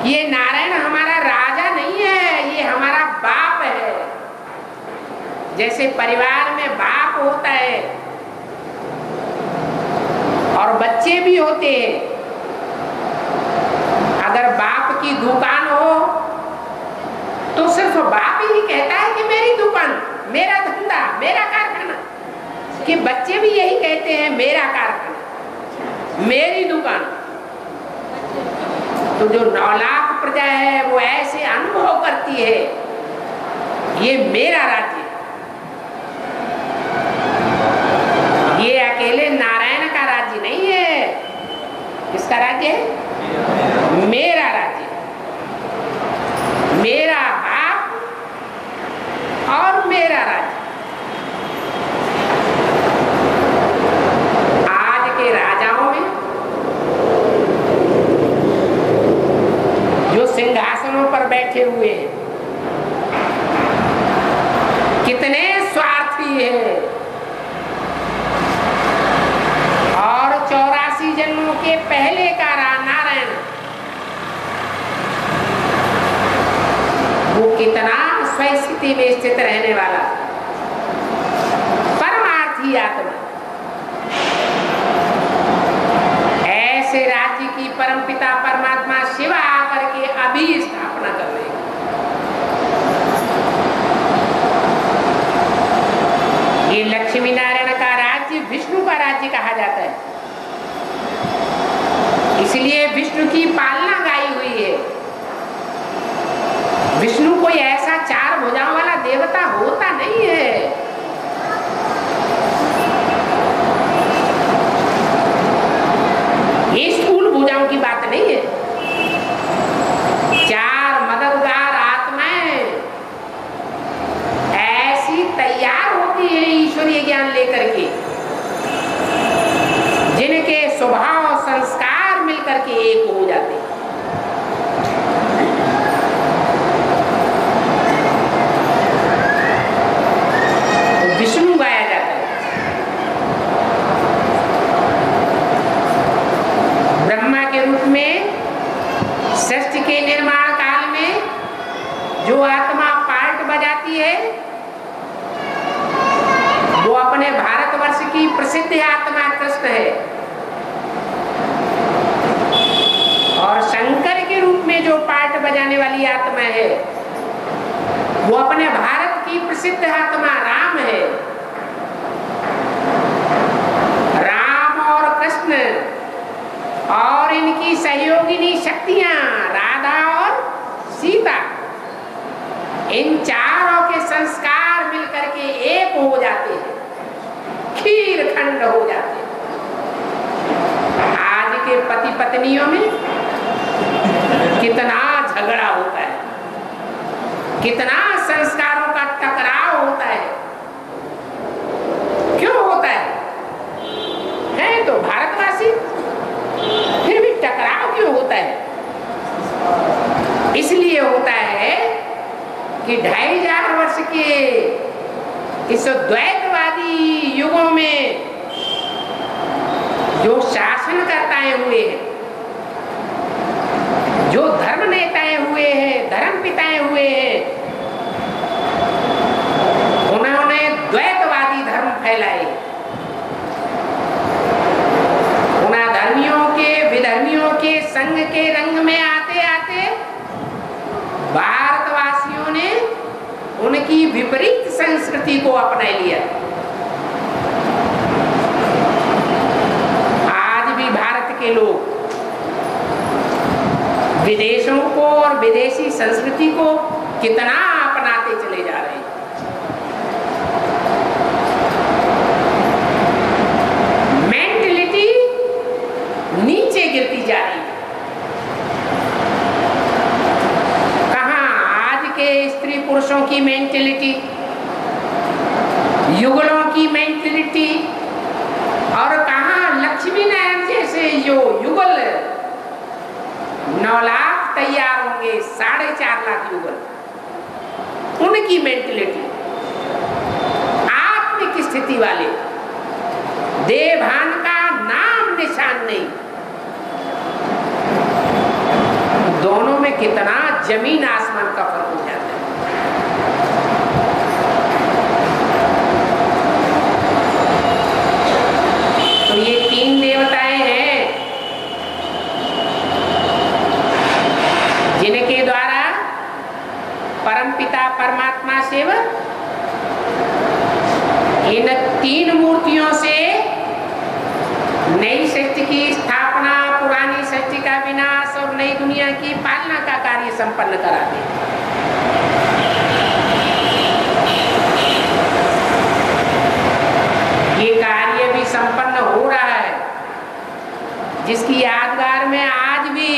कि ये नारायण हमारा राजा नहीं है, ये हमारा बाप है। जैसे परिवार में बाप होता है और बच्चे भी होते हैं। अगर बाप की दुकान हो तो सिर्फ बाप ही कहता है कि मेरी दुकान, मेरा धंधा, मेरा कारखाना। कि बच्चे भी यही कहते हैं, मेरा कारखाना, मेरी दुकान। तो जो 9 लाख प्रजा है वो ऐसे अनुभव करती है, ये मेरा राज्य। ये अकेले नारायण का राज्य नहीं है। किसका राज्य है? मेरा राज्य, मेरा बाप और मेरा राज्य। आज के राजाओं में जो सिंहासनों पर बैठे हुए हैं, कितने स्वार्थी हैं और 84 जन्मों के पहले का नारायण वो कितना स्वस्थिति में स्थित रहने वाला परमार्थी आत्मा। ऐसे राज्य की परमपिता परमात्मा शिव आकर के अभी स्थापना कर रहे हैं। ये लक्ष्मी नारायण का राज्य विष्णु का राज्य कहा जाता है। इसलिए विष्णु की पालना गाई हुई है। विष्णु कोई ऐसा 4 भुजाओं वाला देवता होता नहीं है। ये स्थूल भुजाओं की बात नहीं है। 4 मददगार आत्माएं ऐसी तैयार होती है ईश्वरीय ज्ञान लेकर के, जिनके स्वभाव संस्कार मिलकर के एक हो जाते हैं। आत्मा है, वो अपने भारत की प्रसिद्ध आत्मा राम है। राम और कृष्ण और इनकी सहयोगिनी शक्तियां राधा और सीता, इन चारों के संस्कार मिलकर के एक हो जाते हैं, खीर खंड हो जाते हैं। आज के पति पत्नियों में कितना झगड़ा होता है, कितना संस्कारों का टकराव होता है। क्यों होता है तो भारतवासी, फिर भी टकराव क्यों होता है? इसलिए होता है कि 2500 वर्ष के इस द्वैतवादी युगों में जो शासनकर्ताएं हुए हैं, जो धर्म नेताएं हुए हैं, धर्म पिताएं हुए हैं, उन्होंने द्वैतवादी धर्म फैलाए। उन धर्मियों के विधर्मियों के संग के रंग में आते आते भारतवासियों ने उनकी विपरीत संस्कृति को अपना लिया। आज भी भारत के लोग विदेशों को और विदेशी संस्कृति को कितना अपनाते चले जा रहे हैं। मेंटलिटी नीचे गिरती जा रही है। स्त्री पुरुषों की मेंटलिटी, युगलों की मेंटलिटी, और कहां लक्ष्मी नारायण जैसे जो युगल 9 लाख तैयार होंगे, 4.5 लाख युगल, उनकी मेंटलिटी, आत्मिक स्थिति वाले, देवभान का नाम निशान नहीं। दोनों में कितना जमीन आसमान का फर्क हो जाता है। तो ये 3 देवताएं हैं जिनके द्वारा परमपिता परमात्मा शिव इन 3 मूर्तियों से नई सृष्टि की स्थापना, पुरानी सृष्टि का विनाश और नई दुनिया की पालना का कार्य संपन्न कराते हैं। ये कार्य भी संपन्न हो रहा है, जिसकी यादगार में आज भी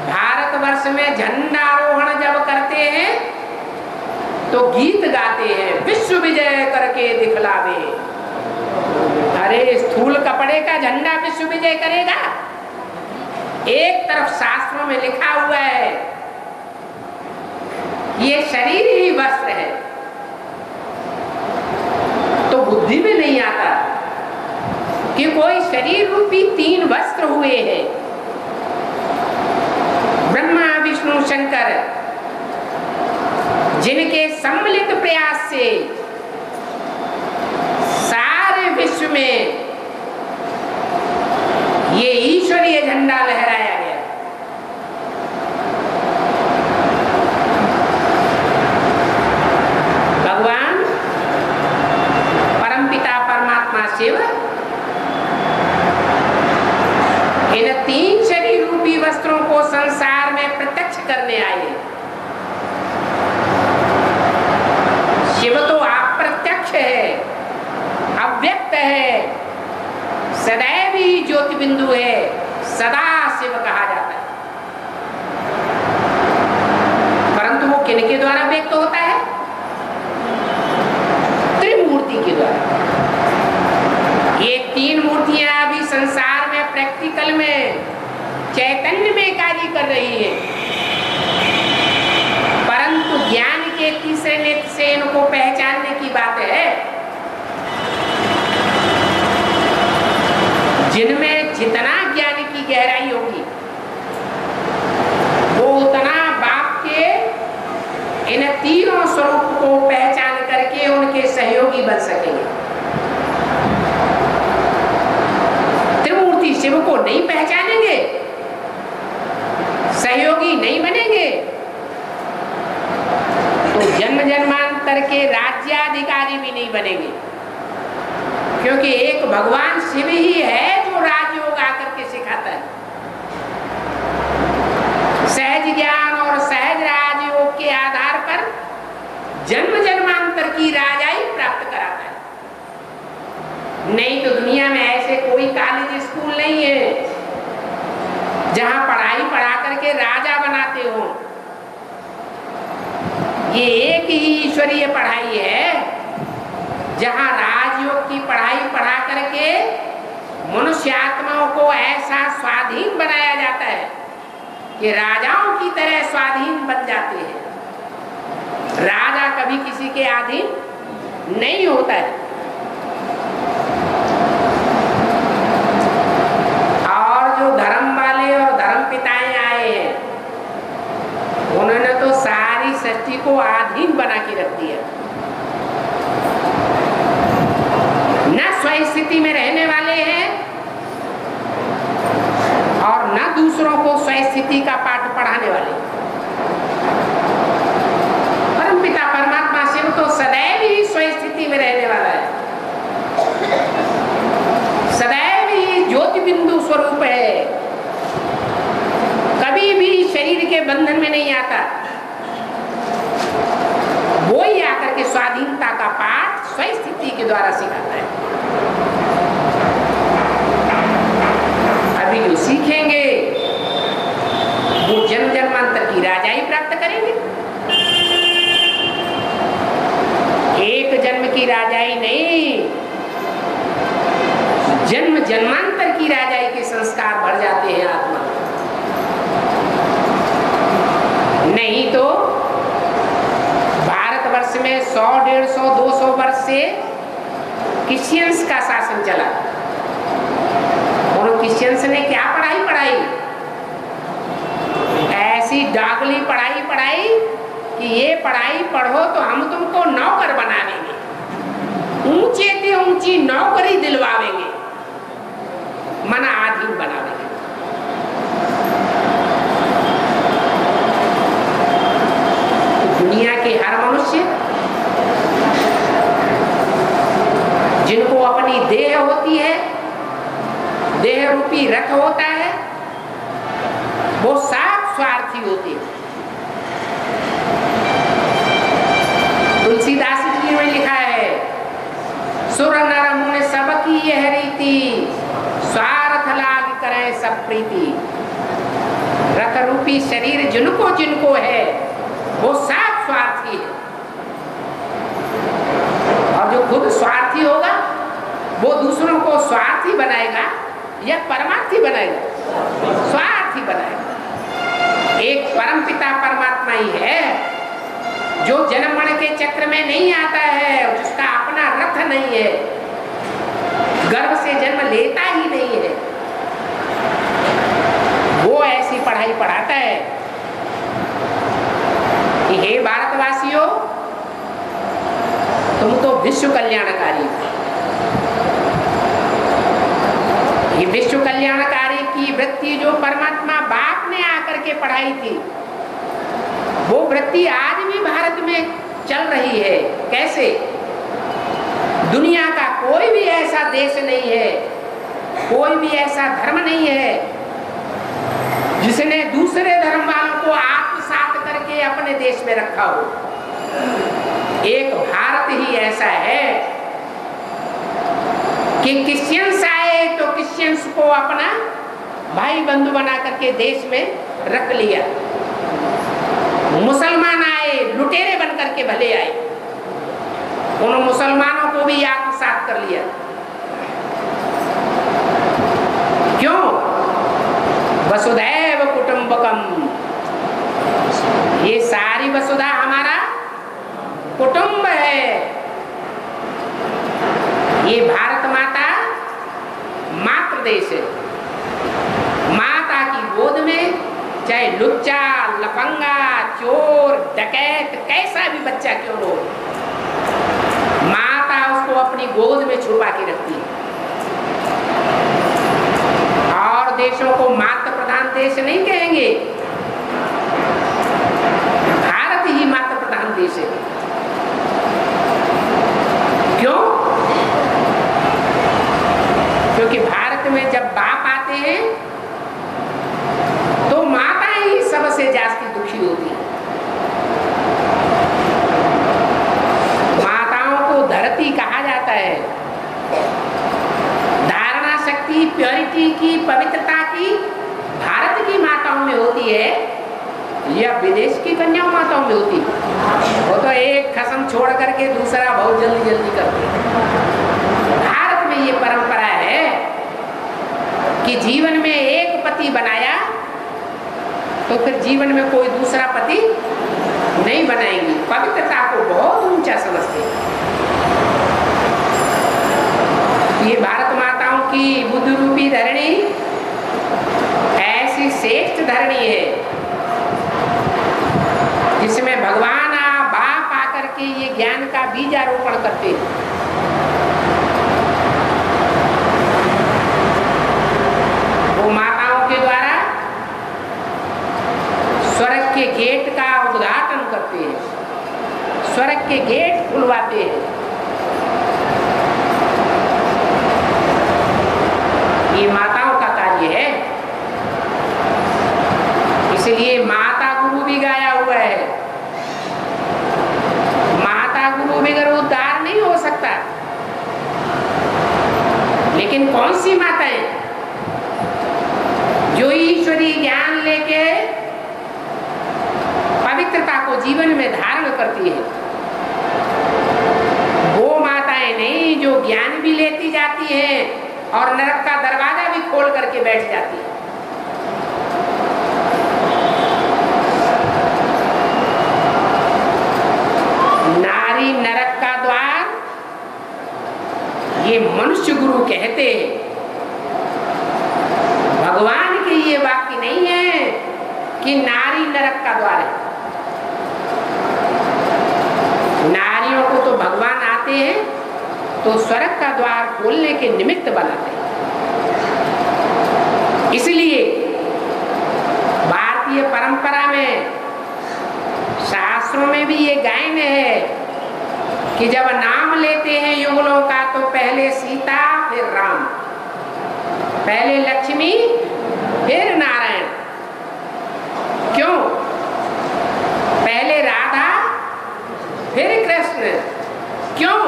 भारतवर्ष में झंडारोहण जब करते हैं तो गीत गाते हैं, विश्व विजय करके दिखलावे। अरे स्थूल कपड़े का झंडा विश्व विजय करेगा? एक तरफ शास्त्रों में लिखा हुआ है ये शरीर ही वस्त्र है, तो बुद्धि में नहीं आता कि कोई शरीर रूपी 3 वस्त्र हुए हैं, ब्रह्मा विष्णु शंकर, जिनके सम्मिलित प्रयास से सारे विश्व में ये ईश्वरीय झंडा लहराया गया। भगवान परमपिता परमात्मा शिव इन 3 शरीर रूपी वस्त्रों को संसार में प्रत्यक्ष करने आए। शिव तो अप्रत्यक्ष है, अव्यक्त है, सदैव ही ज्योति बिंदु है, सदा शिव कहा जाता है। परंतु वो किनके द्वारा व्यक्त होता है? त्रिमूर्ति के द्वारा। ये 3 मूर्तियां अभी संसार में प्रैक्टिकल में चैतन्य में कार्य कर रही है, परंतु ज्ञान के तीसरे नेत्र से इनको पहचानने की बात है। जिनमें जितना ज्ञान की गहराई होगी वो उतना बाप के इन 3 स्वरूप को पहचान करके उनके सहयोगी बन सकेंगे। त्रिमूर्ति शिव को नहीं पहचानेंगे, सहयोगी नहीं बनेंगे, जन्म जन्मांतर के राज्याधिकारी भी नहीं बनेंगे, क्योंकि एक भगवान शिव ही है जो राजयोग आकर के सिखाता है। सहज ज्ञान और सहज राजयोग के आधार पर जन्म जन्मांतर की राजाई प्राप्त कराता है। नहीं तो दुनिया में ऐसे कोई कॉलेज स्कूल नहीं है जहां पढ़ाई पढ़ा करके राजा बनाते हो। ये एक ही ईश्वरीय पढ़ाई है जहां राजयोग की पढ़ाई पढ़ा करके मनुष्य आत्माओं को ऐसा स्वाधीन बनाया जाता है कि राजाओं की तरह स्वाधीन बन जाते हैं। राजा कभी किसी के अधीन नहीं होता है। और जो धर्म वाले और धर्म पिताएं आए हैं, उन्होंने तो सारी सृष्टि को अधीन बना के रख दिया। न स्वस्थिति में रहने वाले हैं और न दूसरों को स्वस्थिति का पाठ पढ़ाने वाले। परमपिता परमात्मा शिव तो सदैव ही स्वस्थिति में रहने वाला है, सदैव ही ज्योति बिंदु स्वरूप है, कभी भी शरीर के बंधन में नहीं आता। वो ही आकर के स्वाधीनता का पाठ स्वस्थिति के द्वारा सिखाता है। अभी जो सीखेंगे वो जन्म जन्मांतर की राजाई प्राप्त करेंगे। एक जन्म की राजाई नहीं, जन्म जन्मांतर की राजाई के संस्कार भर जाते हैं आत्मा। नहीं तो भारतवर्ष में 100, 150, 200 वर्ष से क्रिश्चियंस का शासन चला। और क्रिश्चियंस ने क्या पढ़ाई पढ़ाई? ऐसी डागली पढ़ाई पढ़ाई कि ये पढ़ाई पढ़ो तो हम तुमको नौकर बना देंगे, ऊंचे से ऊंची नौकरी दिलवावेंगे, मना आधीन बनावेंगे। दुनिया के हर मनुष्य जिनको अपनी देह होती है, देह रूपी रथ होता है, वो साफ स्वार्थी होते हैं। तुलसीदास जी में लिखा है, सुर नर मुनि सबकी यह रीति, स्वार्थ लाग करें सब प्रीति। रथ रूपी शरीर जिनको जिनको है वो साफ स्वार्थी है, और जो खुद स्वार्थी होगा वो दूसरों को स्वार्थी बनाएगा या परमार्थी बनाएगा? स्वार्थी बनाएगा। एक परमपिता परमात्मा ही है जो जन्म मरण के चक्र में नहीं आता है, जिसका अपना रथ नहीं है, गर्भ से जन्म लेता ही नहीं है, वो ऐसी पढ़ाई पढ़ाता है कि हे भारतवासियों, तुम तो विश्व कल्याणकारी हो। ये विश्व कल्याणकारी की वृत्ति जो परमात्मा बाप ने आकर के पढ़ाई थी, वो वृत्ति आज भी भारत में चल रही है। कैसे? दुनिया का कोई भी ऐसा देश नहीं है, कोई भी ऐसा धर्म नहीं है जिसने दूसरे धर्म वालों को आत्मसात करके अपने देश में रखा हो। एक भारत ही ऐसा है कि क्रिश्चियंस आए तो क्रिश्चियंस को अपना भाई बंधु बना करके देश में रख लिया। मुसलमान आए, लुटेरे बन करके भले आए, उन मुसलमानों को भी आत्मसात कर लिया। क्यों? वसुधैव कुटुंबकम, ये सारी वसुधा हमारा कुटुंब है। ये भारत माता मातृ देश है। माता की गोद में चाहे लुच्चा, लफंगा, चोर, डकैत, कैसा भी बच्चा क्यों हो, माता उसको अपनी गोद में छुपा के रखती है। और देशों को मातृ प्रधान देश नहीं कहेंगे, भारत ही मातृ प्रधान देश है। होती है या विदेश की कन्या माताओं में होती है? वो तो एक खसम छोड़ करके दूसरा बहुत जल्दी जल्दी करते हैं। भारत में ये परंपरा है कि जीवन में एक पति बनाया तो फिर जीवन में कोई दूसरा पति नहीं बनाएंगी। पवित्रता को बहुत ऊंचा समझते हैं। ये भारत माताओं की बुद्ध रूपी धरणी ऐसी श्रेष्ठ धरणी है जिसमें भगवान बाप आकर के ये ज्ञान का बीजारोपण करते हैं। वो माताओं के द्वारा स्वर्ग के गेट का उद्घाटन करते हैं, स्वर्ग के गेट खुलवाते हैं। ये माताओं का कार्य है। इसलिए माता गुरु भी गाया हुआ है। माता गुरु बगैर उद्धार नहीं हो सकता। लेकिन कौन सी माताएं जो ईश्वरीय ज्ञान लेके पवित्रता को जीवन में धारण करती है, वो माताएं नहीं जो ज्ञान भी लेती जाती है और नरक का दरवाजा भी खोल करके बैठ जाती है। नारी नरक का द्वार, ये मनुष्य गुरु कहते हैं। भगवान के ये वाक्य नहीं है कि नारी नरक का द्वार है। नारियों को तो भगवान आते हैं तो स्वर्ग का द्वार खोलने के निमित्त बनाते हैं। इसलिए भारतीय परंपरा में, शास्त्रों में भी ये गायन है कि जब नाम लेते हैं युगलों का तो पहले सीता फिर राम, पहले लक्ष्मी फिर नारायण। क्यों? पहले राधा फिर कृष्ण। क्यों?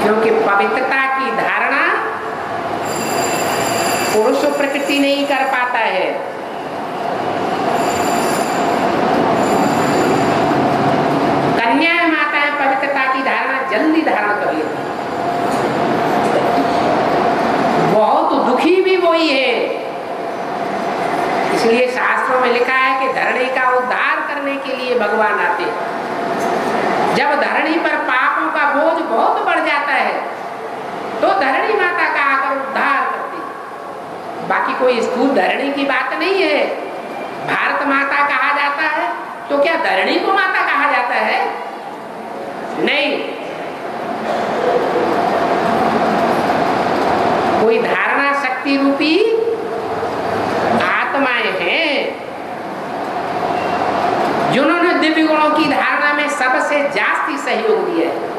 क्योंकि पवित्रता की धारणा पुरुष प्रकृति नहीं कर पाता है। कन्या माताएं पवित्रता की धारणा जल्दी धारण कर लेती। बहुत दुखी भी वही है। इसलिए शास्त्रों में लिखा है कि धरणी का उद्धार करने के लिए भगवान आते हैं। जब धरणी पर पापों का बोझ बहुत बढ़ जाता है तो धरणी माता का आकर उद्धार करती है। बाकी कोई स्थूल धरणी की बात नहीं है। भारत माता कहा जाता है तो क्या धरणी को माता कहा जाता है? नहीं। कोई धारणा शक्ति रूपी आत्माएं हैं जिन्होंने दिव्य गुणों की धारणा में सबसे जास्ती सहयोग दिया है।